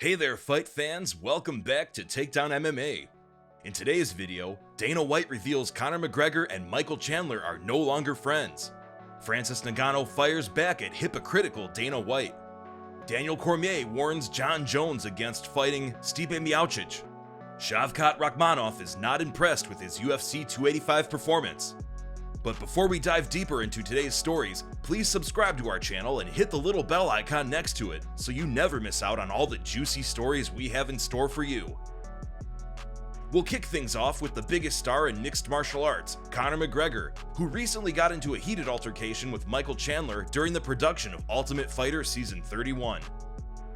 Hey there, fight fans! Welcome back to Takedown MMA. In today's video, Dana White reveals Conor McGregor and Michael Chandler are no longer friends. Francis Ngannou fires back at hypocritical Dana White. Daniel Cormier warns Jon Jones against fighting Stipe Miocic. Shavkat Rakhmonov is not impressed with his UFC 285 performance. But before we dive deeper into today's stories, please subscribe to our channel and hit the little bell icon next to it so you never miss out on all the juicy stories we have in store for you. We'll kick things off with the biggest star in mixed martial arts, Conor McGregor, who recently got into a heated altercation with Michael Chandler during the production of Ultimate Fighter Season 31.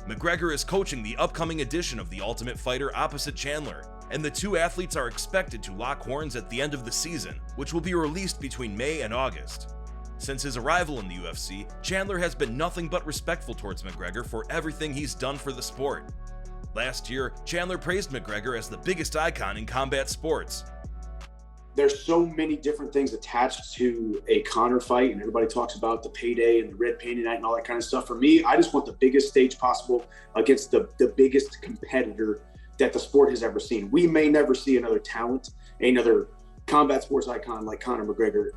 McGregor is coaching the upcoming edition of The Ultimate Fighter opposite Chandler, and the two athletes are expected to lock horns at the end of the season, which will be released between May and August. Since his arrival in the UFC, Chandler has been nothing but respectful towards McGregor for everything he's done for the sport. Last year, Chandler praised McGregor as the biggest icon in combat sports. There's so many different things attached to a Conor fight, and everybody talks about the payday and the red painted night and all that kind of stuff. For me, I just want the biggest stage possible against the biggest competitor that the sport has ever seen. We may never see another talent, another combat sports icon like Conor McGregor.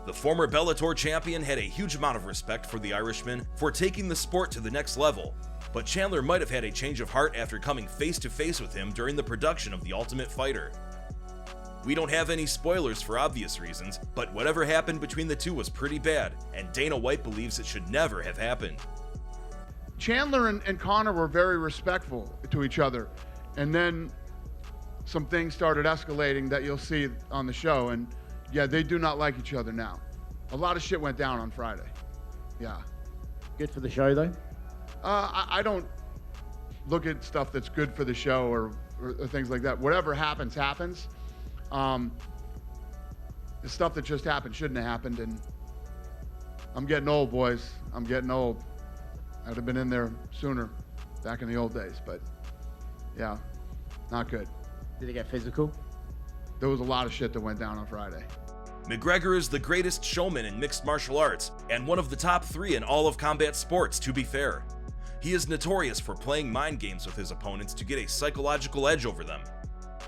The former Bellator champion had a huge amount of respect for the Irishman for taking the sport to the next level, but Chandler might have had a change of heart after coming face to face with him during the production of The Ultimate Fighter. We don't have any spoilers for obvious reasons, but whatever happened between the two was pretty bad, and Dana White believes it should never have happened. Chandler and Conor were very respectful to each other. And then some things started escalating that you'll see on the show. And yeah, they do not like each other now. A lot of shit went down on Friday. Yeah. Good for the show, though? I don't look at stuff that's good for the show or things like that. Whatever happens, happens. The stuff that just happened shouldn't have happened. And I'm getting old, boys. I'm getting old. I'd have been in there sooner, back in the old days. But yeah, not good. Did it get physical? There was a lot of shit that went down on Friday. McGregor is the greatest showman in mixed martial arts, and one of the top 3 in all of combat sports, to be fair. He is notorious for playing mind games with his opponents to get a psychological edge over them.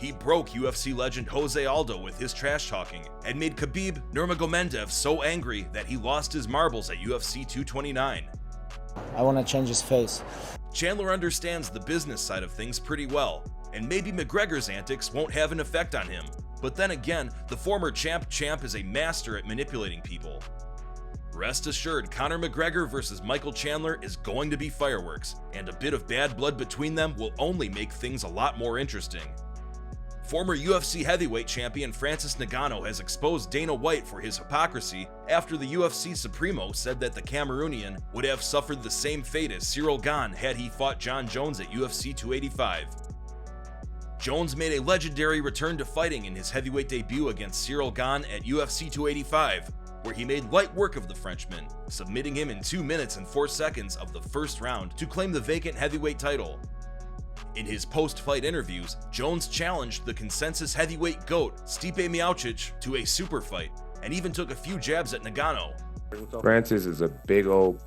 He broke UFC legend Jose Aldo with his trash talking, and made Khabib Nurmagomedov so angry that he lost his marbles at UFC 229. I want to change his face. Chandler understands the business side of things pretty well, and maybe McGregor's antics won't have an effect on him. But then again, the former champ is a master at manipulating people. Rest assured, Conor McGregor versus Michael Chandler is going to be fireworks, and a bit of bad blood between them will only make things a lot more interesting. Former UFC heavyweight champion Francis Ngannou has exposed Dana White for his hypocrisy after the UFC Supremo said that the Cameroonian would have suffered the same fate as Ciryl Gane had he fought Jon Jones at UFC 285. Jones made a legendary return to fighting in his heavyweight debut against Ciryl Gane at UFC 285, where he made light work of the Frenchman, submitting him in 2 minutes and 4 seconds of the first round to claim the vacant heavyweight title. In his post-fight interviews, Jones challenged the consensus heavyweight GOAT Stipe Miocic to a super fight, and even took a few jabs at Ngannou. Francis is a big old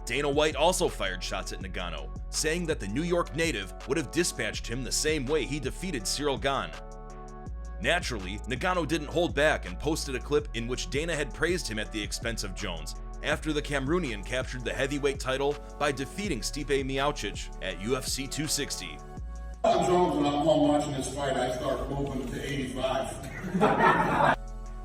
Dana White also fired shots at Ngannou, saying that the New York native would have dispatched him the same way he defeated Ciryl Gane. Naturally, Ngannou didn't hold back and posted a clip in which Dana had praised him at the expense of Jones, after the Cameroonian captured the heavyweight title by defeating Stipe Miocic at UFC 260. Jones, when I'm home watching this fight, I start moving to 85.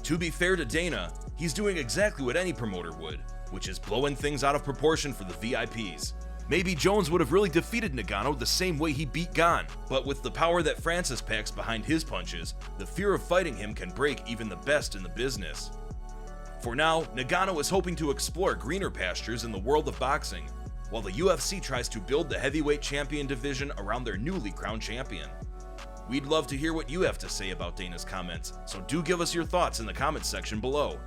To be fair to Dana, he's doing exactly what any promoter would, which is blowing things out of proportion for the VIPs. Maybe Jones would have really defeated Ngannou the same way he beat Gane, but with the power that Francis packs behind his punches, the fear of fighting him can break even the best in the business. For now, Ngannou is hoping to explore greener pastures in the world of boxing, while the UFC tries to build the heavyweight champion division around their newly crowned champion. We'd love to hear what you have to say about Dana's comments, so do give us your thoughts in the comments section below.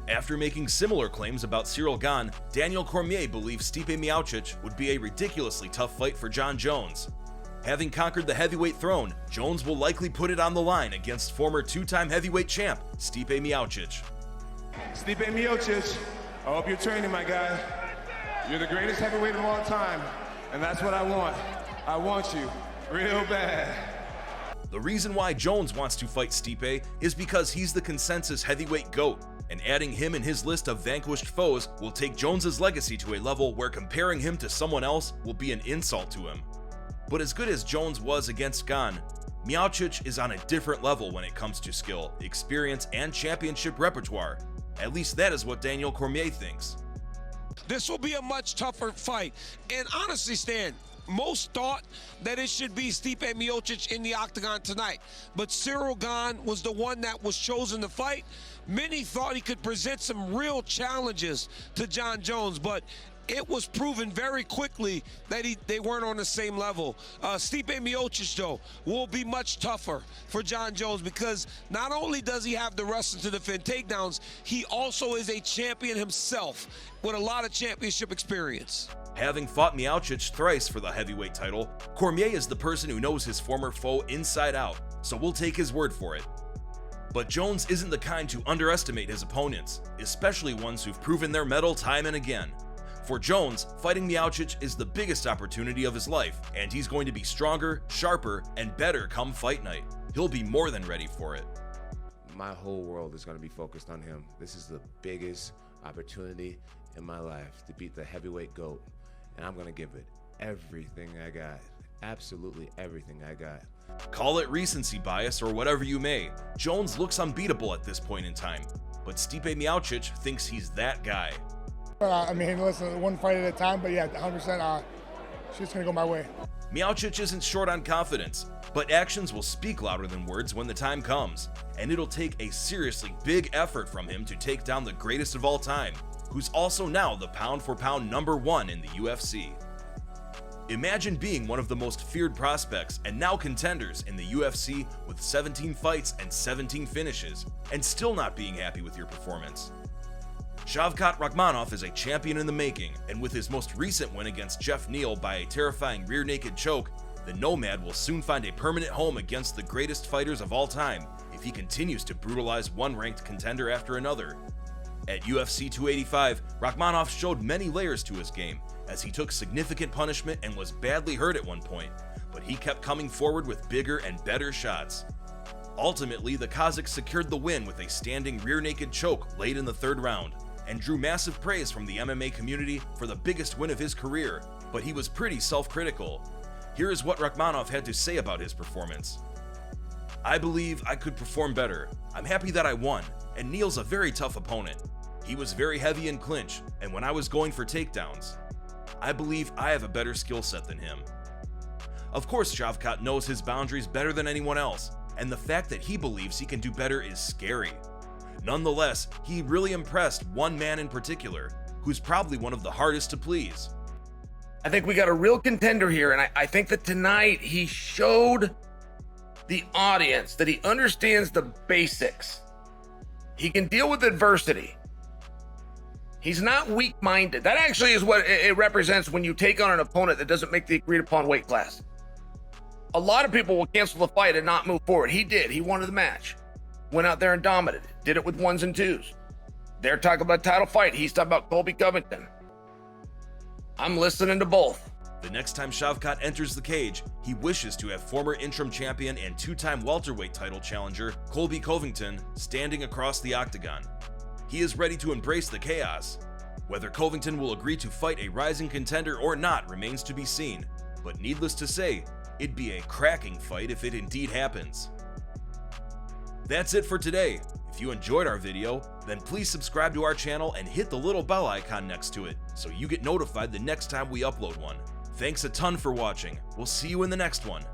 After making similar claims about Ciryl Gane, Daniel Cormier believes Stipe Miocic would be a ridiculously tough fight for Jon Jones. Having conquered the heavyweight throne, Jones will likely put it on the line against former 2-time heavyweight champ Stipe Miocic. Stipe Miocic, I hope you're training, my guy. You're the greatest heavyweight of all time. And that's what I want. I want you real bad. The reason why Jones wants to fight Stipe is because he's the consensus heavyweight GOAT, and adding him in his list of vanquished foes will take Jones's legacy to a level where comparing him to someone else will be an insult to him. But as good as Jones was against Ngannou, Miocic is on a different level when it comes to skill, experience, and championship repertoire. At least that is what Daniel Cormier thinks. This will be a much tougher fight. And honestly, Stan, most thought that it should be Stipe Miocic in the octagon tonight. But Cyril Gane was the one that was chosen to fight. Many thought he could present some real challenges to Jon Jones, but it was proven very quickly that they weren't on the same level. Stipe Miocic, though, will be much tougher for Jon Jones because not only does he have the wrestling to defend takedowns, he also is a champion himself with a lot of championship experience. Having fought Miocic thrice for the heavyweight title, Cormier is the person who knows his former foe inside out, so we'll take his word for it. But Jones isn't the kind to underestimate his opponents, especially ones who've proven their mettle time and again. For Jones, fighting Miocic is the biggest opportunity of his life, and he's going to be stronger, sharper, and better come fight night. He'll be more than ready for it. My whole world is going to be focused on him. This is the biggest opportunity in my life to beat the heavyweight GOAT, and I'm going to give it everything I got. Absolutely everything I got. Call it recency bias or whatever you may, Jones looks unbeatable at this point in time, but Stipe Miocic thinks he's that guy. I mean, listen, one fight at a time, but yeah, 100%, she's gonna go my way. Miocic isn't short on confidence, but actions will speak louder than words when the time comes, and it'll take a seriously big effort from him to take down the greatest of all time, who's also now the pound-for-pound #1 in the UFC. Imagine being one of the most feared prospects and now contenders in the UFC with 17 fights and 17 finishes, and still not being happy with your performance. Shavkat Rakhmonov is a champion in the making, and with his most recent win against Jeff Neal by a terrifying rear naked choke, the Nomad will soon find a permanent home against the greatest fighters of all time if he continues to brutalize one ranked contender after another. At UFC 285, Rakhmonov showed many layers to his game, as he took significant punishment and was badly hurt at one point, but he kept coming forward with bigger and better shots. Ultimately, the Kazakh secured the win with a standing rear naked choke late in the third round, and drew massive praise from the MMA community for the biggest win of his career, but he was pretty self-critical. Here is what Rakhmonov had to say about his performance. "I believe I could perform better. I'm happy that I won, and Neal's a very tough opponent. He was very heavy in clinch, and when I was going for takedowns, I believe I have a better skill set than him." Of course, Shavkat knows his boundaries better than anyone else, and the fact that he believes he can do better is scary. Nonetheless, he really impressed one man in particular, who's probably one of the hardest to please. I think we got a real contender here, and I think that tonight he showed the audience that he understands the basics. He can deal with adversity. He's not weak-minded. That actually is what it represents when you take on an opponent that doesn't make the agreed-upon weight class. A lot of people will cancel the fight and not move forward. He did. He wanted the match. Went out there and dominated. Did it with ones and twos. They're talking about title fight. He's talking about Colby Covington. I'm listening to both. The next time Shavkat enters the cage, he wishes to have former interim champion and two-time welterweight title challenger Colby Covington standing across the octagon. He is ready to embrace the chaos. Whether Covington will agree to fight a rising contender or not remains to be seen, but needless to say, it'd be a cracking fight if it indeed happens. That's it for today. If you enjoyed our video, then please subscribe to our channel and hit the little bell icon next to it so you get notified the next time we upload one. Thanks a ton for watching. We'll see you in the next one.